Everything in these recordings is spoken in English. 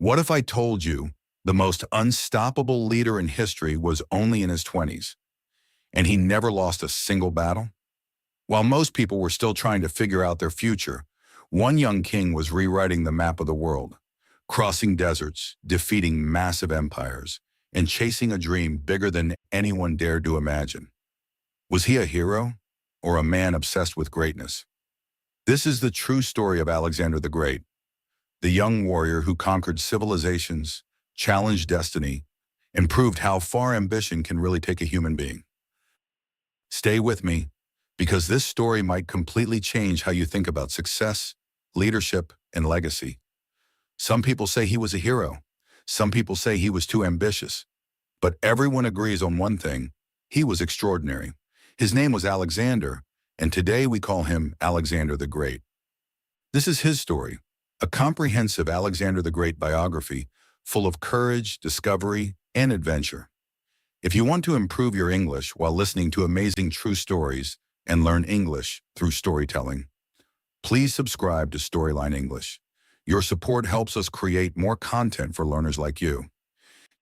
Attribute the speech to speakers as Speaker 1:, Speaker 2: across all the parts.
Speaker 1: What if I told you the most unstoppable leader in history was only in his 20s, and he never lost a single battle? While most people were still trying to figure out their future, one young king was rewriting the map of the world, crossing deserts, defeating massive empires, and chasing a dream bigger than anyone dared to imagine. Was he a hero or a man obsessed with greatness? This is the true story of Alexander the Great, the young warrior who conquered civilizations, challenged destiny, and proved how far ambition can really take a human being. Stay with me, because this story might completely change how you think about success, leadership, and legacy. Some people say he was a hero. Some people say he was too ambitious. But everyone agrees on one thing: he was extraordinary. His name was Alexander, and today we call him Alexander the Great. This is his story, a comprehensive Alexander the Great biography full of courage, discovery, and adventure. If you want to improve your English while listening to amazing true stories and learn English through storytelling, please subscribe to Storyline English. Your support helps us create more content for learners like you.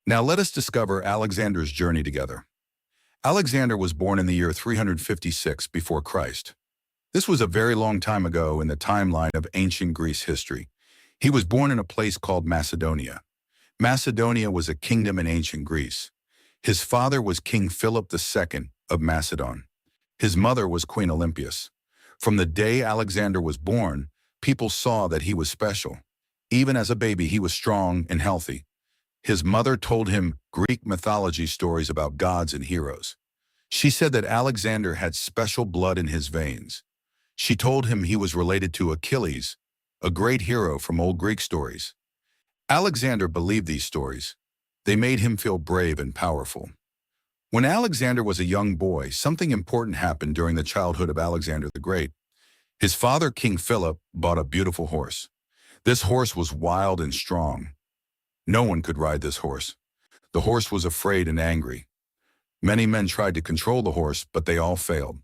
Speaker 1: Now let us discover Alexander's journey together. Alexander was born in the year 356 before Christ. This was a very long time ago in the timeline of ancient Greece history. He was born in a place called Macedonia. Macedonia was a kingdom in ancient Greece. His father was King Philip II of Macedon. His mother was Queen Olympias. From the day Alexander was born, people saw that he was special. Even as a baby, he was strong and healthy. His mother told him Greek mythology stories about gods and heroes. She said that Alexander had special blood in his veins. She told him he was related to Achilles, a great hero from old Greek stories. Alexander believed these stories. They made him feel brave and powerful. When Alexander was a young boy, something important happened during the childhood of Alexander the Great. His father, King Philip, bought a beautiful horse. This horse was wild and strong. No one could ride this horse. The horse was afraid and angry. Many men tried to control the horse, but they all failed.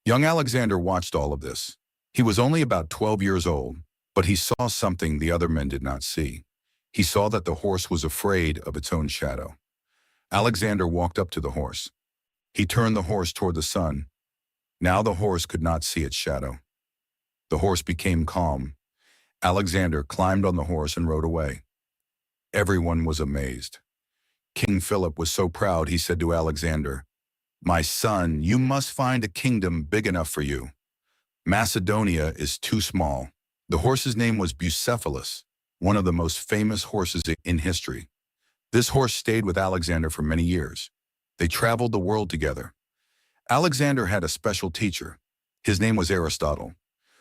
Speaker 1: Young Alexander watched all of this. He was only about 12 years old, but he saw something the other men did not see. He saw that the horse was afraid of its own shadow. Alexander walked up to the horse. He turned the horse toward the sun. Now the horse could not see its shadow. The horse became calm. Alexander climbed on the horse and rode away. Everyone was amazed. King Philip was so proud, he said to Alexander, "My son, you must find a kingdom big enough for you. Macedonia is too small." The horse's name was Bucephalus, one of the most famous horses in history. This horse stayed with Alexander for many years. They traveled the world together. Alexander had a special teacher. His name was Aristotle.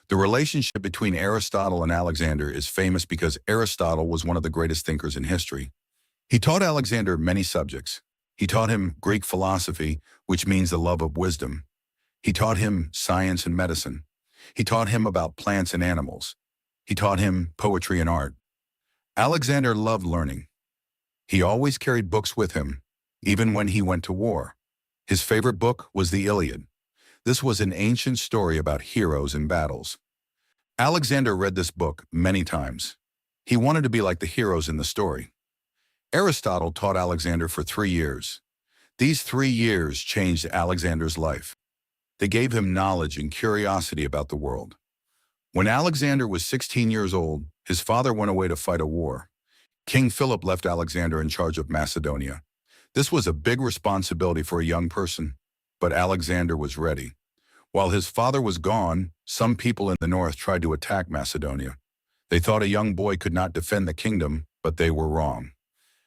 Speaker 1: The relationship between Aristotle and Alexander is famous because Aristotle was one of the greatest thinkers in history. He taught Alexander many subjects. He taught him Greek philosophy, which means the love of wisdom. He taught him science and medicine. He taught him about plants and animals. He taught him poetry and art. Alexander loved learning. He always carried books with him, even when he went to war. His favorite book was the Iliad. This was an ancient story about heroes and battles. Alexander read this book many times. He wanted to be like the heroes in the story. Aristotle taught Alexander for 3 years. These 3 years changed Alexander's life. They gave him knowledge and curiosity about the world. When Alexander was 16 years old, his father went away to fight a war. King Philip left Alexander in charge of Macedonia. This was a big responsibility for a young person, but Alexander was ready. While his father was gone, some people in the north tried to attack Macedonia. They thought a young boy could not defend the kingdom, but they were wrong.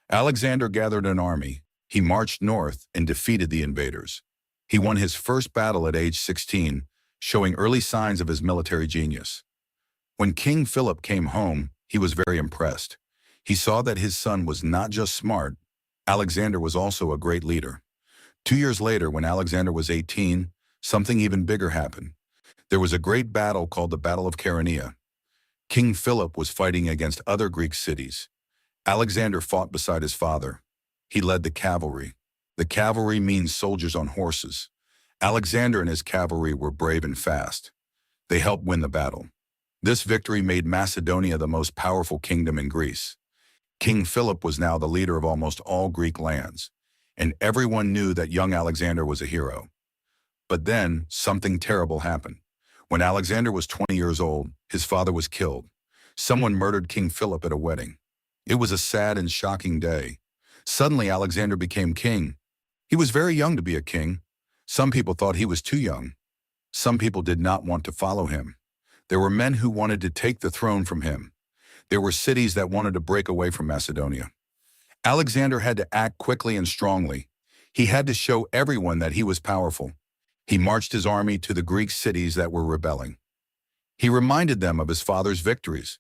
Speaker 1: Alexander gathered an army. He marched north and defeated the invaders. He won his first battle at age 16, showing early signs of his military genius. When King Philip came home, he was very impressed. He saw that his son was not just smart, Alexander was also a great leader. 2 years later, when Alexander was 18, something even bigger happened. There was a great battle called the Battle of Chaeronea. King Philip was fighting against other Greek cities. Alexander fought beside his father. He led the cavalry. The cavalry means soldiers on horses. Alexander and his cavalry were brave and fast. They helped win the battle. This victory made Macedonia the most powerful kingdom in Greece. King Philip was now the leader of almost all Greek lands, and everyone knew that young Alexander was a hero. But then, something terrible happened. When Alexander was 20 years old, his father was killed. Someone murdered King Philip at a wedding. It was a sad and shocking day. Suddenly, Alexander became king. He was very young to be a king. Some people thought he was too young. Some people did not want to follow him. There were men who wanted to take the throne from him. There were cities that wanted to break away from Macedonia. Alexander had to act quickly and strongly. He had to show everyone that he was powerful. He marched his army to the Greek cities that were rebelling. He reminded them of his father's victories.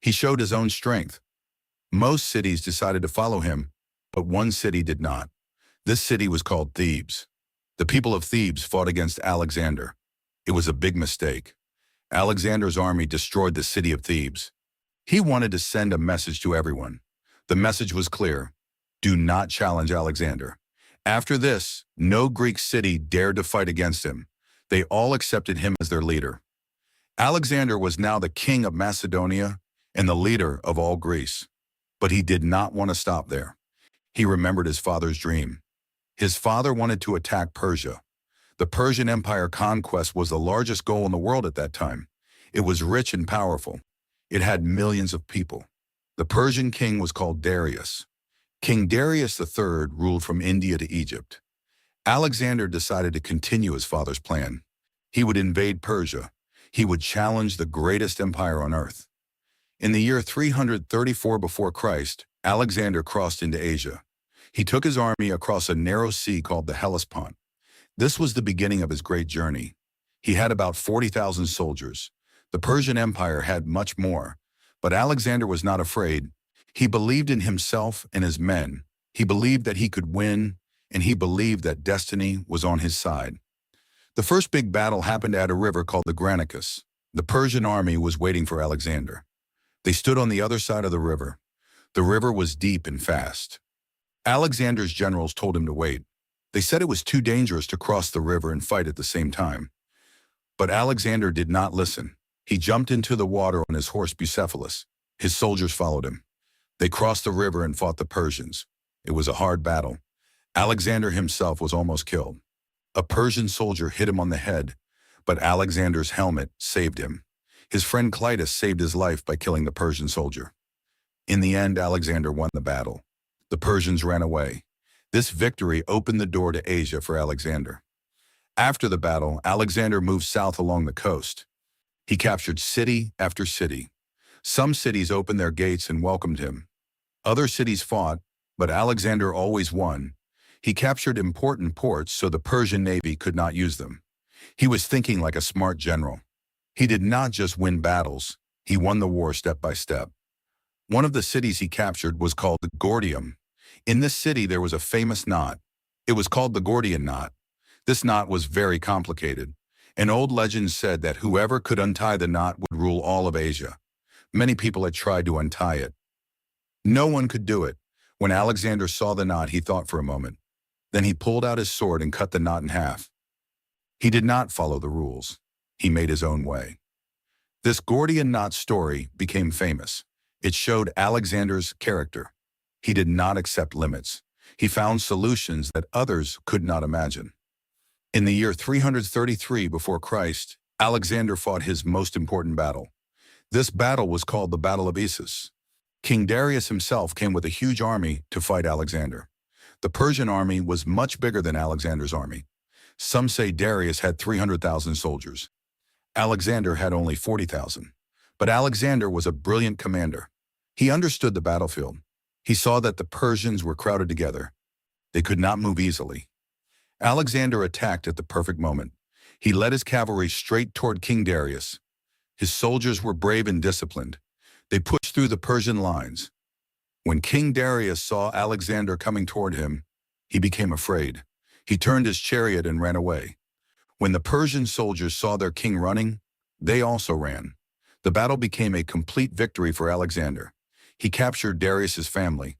Speaker 1: He showed his own strength. Most cities decided to follow him, but one city did not. This city was called Thebes. The people of Thebes fought against Alexander. It was a big mistake. Alexander's army destroyed the city of Thebes. He wanted to send a message to everyone. The message was clear: do not challenge Alexander. After this, no Greek city dared to fight against him. They all accepted him as their leader. Alexander was now the king of Macedonia and the leader of all Greece. But he did not want to stop there. He remembered his father's dream. His father wanted to attack Persia. The Persian Empire conquest was the largest goal in the world at that time. It was rich and powerful. It had millions of people. The Persian king was called Darius. King Darius III ruled from India to Egypt. Alexander decided to continue his father's plan. He would invade Persia. He would challenge the greatest empire on earth. In the year 334 before Christ, Alexander crossed into Asia. He took his army across a narrow sea called the Hellespont. This was the beginning of his great journey. He had about 40,000 soldiers. The Persian Empire had much more, but Alexander was not afraid. He believed in himself and his men. He believed that he could win, and he believed that destiny was on his side. The first big battle happened at a river called the Granicus. The Persian army was waiting for Alexander. They stood on the other side of the river. The river was deep and fast. Alexander's generals told him to wait. They said it was too dangerous to cross the river and fight at the same time. But Alexander did not listen. He jumped into the water on his horse Bucephalus. His soldiers followed him. They crossed the river and fought the Persians. It was a hard battle. Alexander himself was almost killed. A Persian soldier hit him on the head, but Alexander's helmet saved him. His friend Clytus saved his life by killing the Persian soldier. In the end, Alexander won the battle. The Persians ran away. This victory opened the door to Asia for Alexander. After the battle, Alexander moved south along the coast. He captured city after city. Some cities opened their gates and welcomed him. Other cities fought, but Alexander always won. He captured important ports so the Persian navy could not use them. He was thinking like a smart general. He did not just win battles, he won the war step by step. One of the cities he captured was called the Gordium. In this city there was a famous knot. It was called the Gordian knot. This knot was very complicated. An old legend said that whoever could untie the knot would rule all of Asia. Many people had tried to untie it. No one could do it. When Alexander saw the knot, he thought for a moment. Then he pulled out his sword and cut the knot in half. He did not follow the rules. He made his own way. This Gordian knot story became famous. It showed Alexander's character. He did not accept limits. He found solutions that others could not imagine. In the year 333 before Christ, Alexander fought his most important battle. This battle was called the Battle of Issus. King Darius himself came with a huge army to fight Alexander. The Persian army was much bigger than Alexander's army. Some say Darius had 300,000 soldiers. Alexander had only 40,000. But Alexander was a brilliant commander. He understood the battlefield. He saw that the Persians were crowded together. They could not move easily. Alexander attacked at the perfect moment. He led his cavalry straight toward King Darius. His soldiers were brave and disciplined. They pushed through the Persian lines. When King Darius saw Alexander coming toward him, he became afraid. He turned his chariot and ran away. When the Persian soldiers saw their king running, they also ran. The battle became a complete victory for Alexander. He captured Darius's family.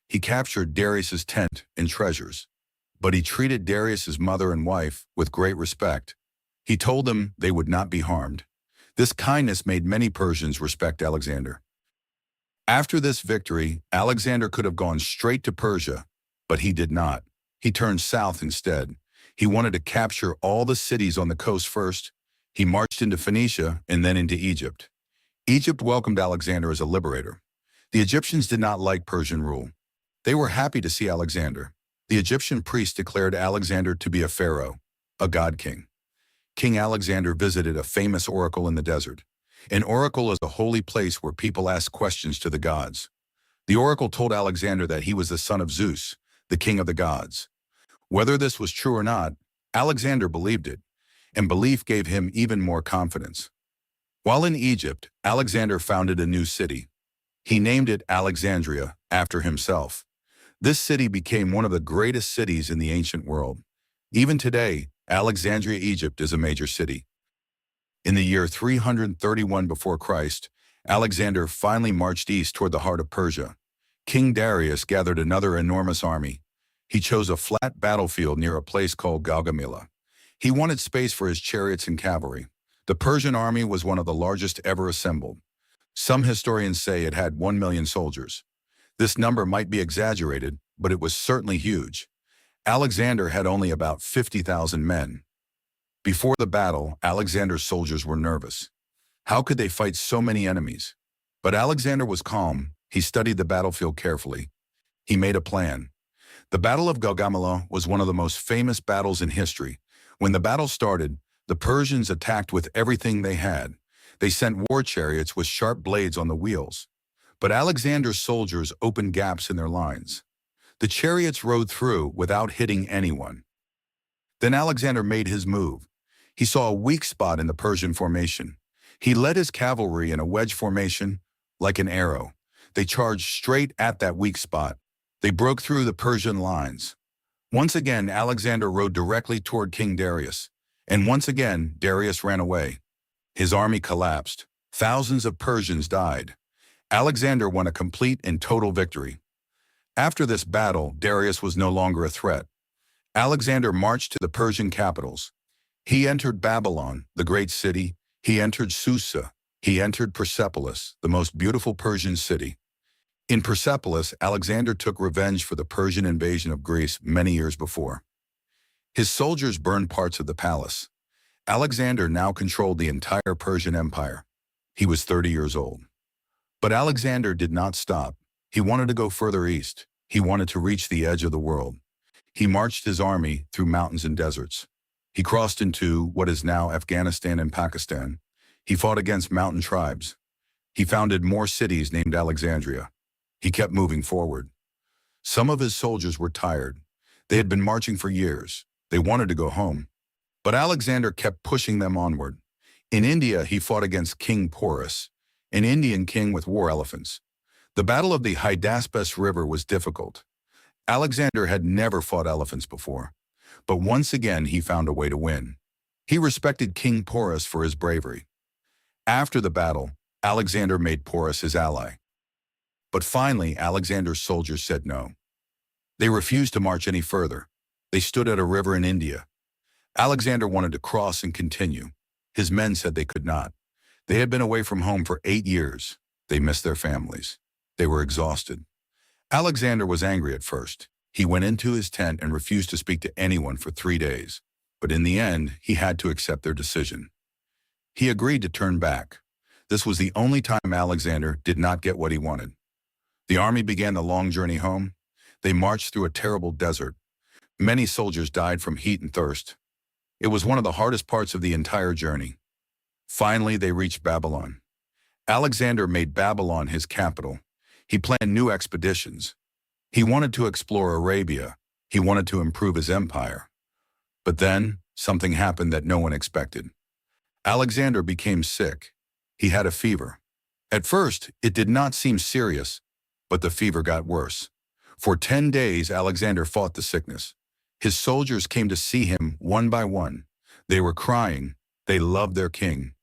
Speaker 1: He captured Darius's tent and treasures. But he treated Darius's mother and wife with great respect. He told them they would not be harmed. This kindness made many Persians respect Alexander. After this victory, Alexander could have gone straight to Persia, but he did not. He turned south instead. He wanted to capture all the cities on the coast first. He marched into Phoenicia and then into Egypt. Egypt welcomed Alexander as a liberator. The Egyptians did not like Persian rule. They were happy to see Alexander. The Egyptian priests declared Alexander to be a pharaoh, a god king. King Alexander visited a famous oracle in the desert. An oracle is a holy place where people ask questions to the gods. The oracle told Alexander that he was the son of Zeus, the king of the gods. Whether this was true or not, Alexander believed it, and belief gave him even more confidence. While in Egypt, Alexander founded a new city. He named it Alexandria after himself. This city became one of the greatest cities in the ancient world. Even today, Alexandria, Egypt is a major city. In the year 331 before Christ, Alexander finally marched east toward the heart of Persia. King Darius gathered another enormous army. He chose a flat battlefield near a place called Gaugamela. He wanted space for his chariots and cavalry. The Persian army was one of the largest ever assembled. Some historians say it had 1 million soldiers. This number might be exaggerated, but it was certainly huge. Alexander had only about 50,000 men. Before the battle, Alexander's soldiers were nervous. How could they fight so many enemies? But Alexander was calm. He studied the battlefield carefully. He made a plan. The Battle of Gaugamela was one of the most famous battles in history. When the battle started, the Persians attacked with everything they had. They sent war chariots with sharp blades on the wheels. But Alexander's soldiers opened gaps in their lines. The chariots rode through without hitting anyone. Then Alexander made his move. He saw a weak spot in the Persian formation. He led his cavalry in a wedge formation, like an arrow. They charged straight at that weak spot. They broke through the Persian lines. Once again, Alexander rode directly toward King Darius. And once again, Darius ran away. His army collapsed. Thousands of Persians died. Alexander won a complete and total victory. After this battle, Darius was no longer a threat. Alexander marched to the Persian capitals. He entered Babylon, the great city. He entered Susa. He entered Persepolis, the most beautiful Persian city. In Persepolis, Alexander took revenge for the Persian invasion of Greece many years before. His soldiers burned parts of the palace. Alexander now controlled the entire Persian Empire. He was 30 years old. But Alexander did not stop. He wanted to go further east. He wanted to reach the edge of the world. He marched his army through mountains and deserts. He crossed into what is now Afghanistan and Pakistan. He fought against mountain tribes. He founded more cities named Alexandria. He kept moving forward. Some of his soldiers were tired. They had been marching for years. They wanted to go home. But Alexander kept pushing them onward. In India, he fought against King Porus, an Indian king with war elephants. The Battle of the Hydaspes River was difficult. Alexander had never fought elephants before. But once again, he found a way to win. He respected King Porus for his bravery. After the battle, Alexander made Porus his ally. But finally, Alexander's soldiers said no. They refused to march any further. They stood at a river in India. Alexander wanted to cross and continue. His men said they could not. They had been away from home for 8 years. They missed their families. They were exhausted. Alexander was angry at first. He went into his tent and refused to speak to anyone for 3 days. But in the end, he had to accept their decision. He agreed to turn back. This was the only time Alexander did not get what he wanted. The army began the long journey home. They marched through a terrible desert. Many soldiers died from heat and thirst. It was one of the hardest parts of the entire journey. Finally, they reached Babylon. Alexander made Babylon his capital. He planned new expeditions. He wanted to explore Arabia. He wanted to improve his empire. But then, something happened that no one expected. Alexander became sick. He had a fever. At first, it did not seem serious, but the fever got worse. For 10 days, Alexander fought the sickness. His soldiers came to see him one by one. They were crying. They loved their king.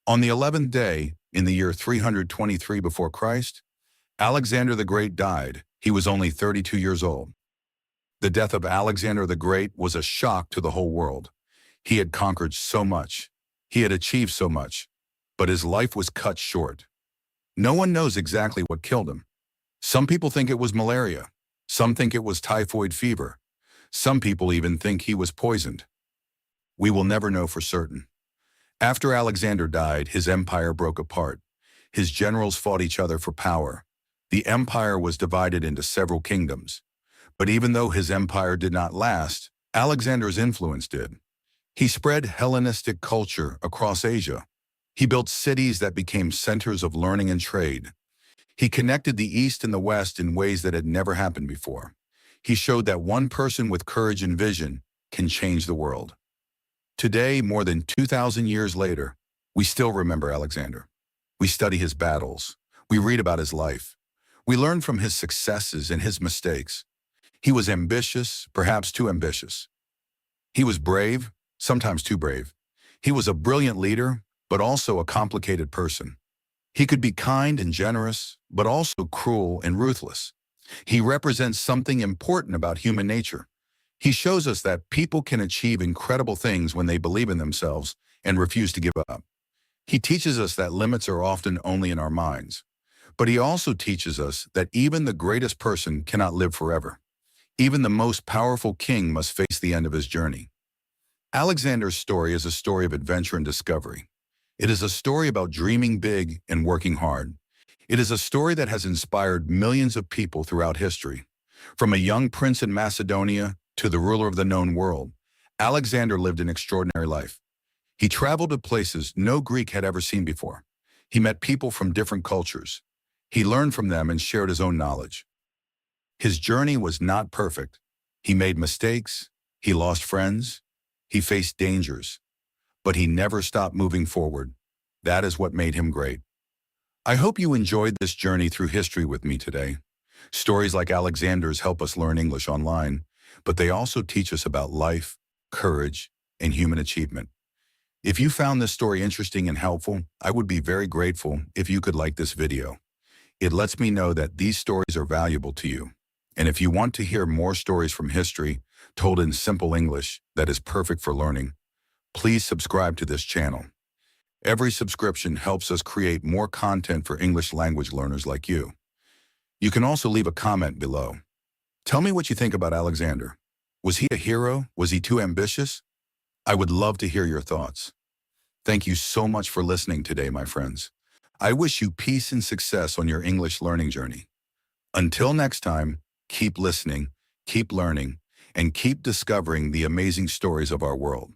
Speaker 1: On the 11th day, in the year 323 before Christ, Alexander the Great died. He was only 32 years old. The death of Alexander the Great was a shock to the whole world. He had conquered so much. He had achieved so much. But his life was cut short. No one knows exactly what killed him. Some people think it was malaria. Some think it was typhoid fever. Some people even think he was poisoned. We will never know for certain. After Alexander died, his empire broke apart. His generals fought each other for power. The empire was divided into several kingdoms. But even though his empire did not last, Alexander's influence did. He spread Hellenistic culture across Asia. He built cities that became centers of learning and trade. He connected the East and the West in ways that had never happened before. He showed that one person with courage and vision can change the world. Today, more than 2,000 years later, we still remember Alexander. We study his battles. We read about his life. We learn from his successes and his mistakes. He was ambitious, perhaps too ambitious. He was brave, sometimes too brave. He was a brilliant leader, but also a complicated person. He could be kind and generous, but also cruel and ruthless. He represents something important about human nature. He shows us that people can achieve incredible things when they believe in themselves and refuse to give up. He teaches us that limits are often only in our minds. But he also teaches us that even the greatest person cannot live forever. Even the most powerful king must face the end of his journey. Alexander's story is a story of adventure and discovery. It is a story about dreaming big and working hard. It is a story that has inspired millions of people throughout history. From a young prince in Macedonia to the ruler of the known world, Alexander lived an extraordinary life. He traveled to places no Greek had ever seen before. He met people from different cultures. He learned from them and shared his own knowledge. His journey was not perfect. He made mistakes. He lost friends. He faced dangers. But he never stopped moving forward. That is what made him great. I hope you enjoyed this journey through history with me today. Stories like Alexander's help us learn English online, but they also teach us about life, courage, and human achievement. If you found this story interesting and helpful, I would be very grateful if you could like this video. It lets me know that these stories are valuable to you. And if you want to hear more stories from history told in simple English that is perfect for learning, please subscribe to this channel. Every subscription helps us create more content for English language learners like you. You can also leave a comment below. Tell me what you think about Alexander. Was he a hero? Was he too ambitious? I would love to hear your thoughts. Thank you so much for listening today, my friends. I wish you peace and success on your English learning journey. Until next time, keep listening, keep learning, and keep discovering the amazing stories of our world.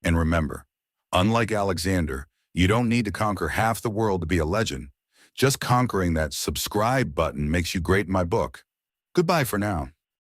Speaker 1: And remember, unlike Alexander, you don't need to conquer half the world to be a legend. Just conquering that subscribe button makes you great in my book. Goodbye for now.